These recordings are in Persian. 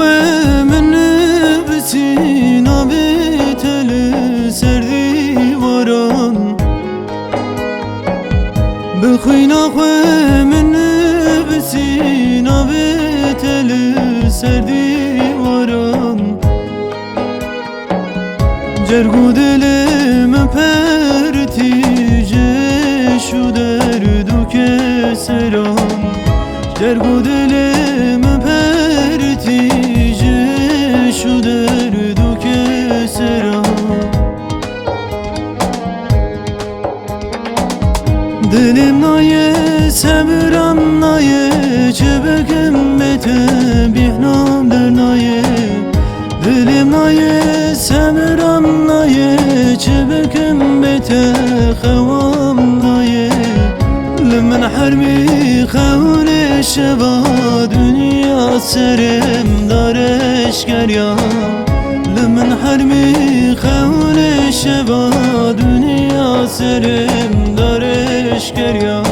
خواه من بسین آبی تل سردی واران بخوین خواه من بسین آبی تل سردی واران جرگو دلم پرتیجه شو دردو که سران جرگو دلم پرتیجه شو دردو که سران دلم نایه صبرم نایه چه بگم بته بیهنام در نایه دلم نایه صبرم نایه چه بگم بته خوام نایه لمن حرمی خون شبا دنیا سرم دارش گریان لمن حرمی خون شبا دنیا سرم دارش گریان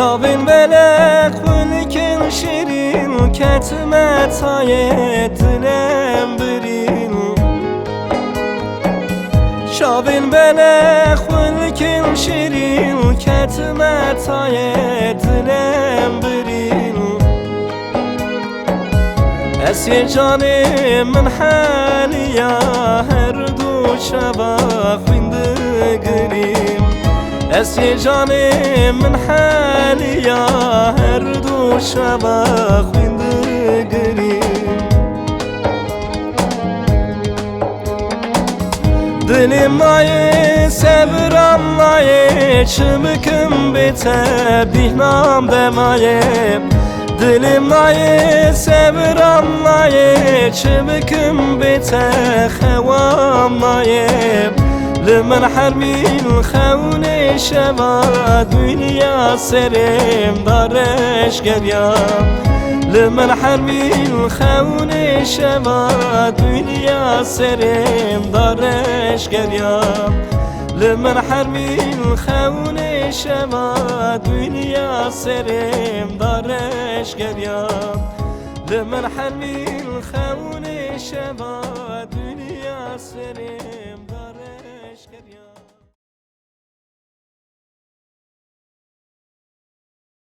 شابین بلق بلکن شیرین کتمت های دلم برین شابین بلق بلکن شیرین کتمت های دلم برین اسی جان من حالیا هر دو شبا خویندگریم اسی جان من حالیا هر دو شبا خویندگریم دلم نایه صبرم نایه چمکم بته بیهنام دمایه دلم نایه صبرم نایه چمکم بته خوام نایه لمن حرمی خون شبا دنیا سرم دارش گریان لمن حرمی خون شبا دنیا سرم دارش گریان لمن حرمی خون شبا دنیا سرم دارش گریان لمن حرمی خون شبا دنیا سرم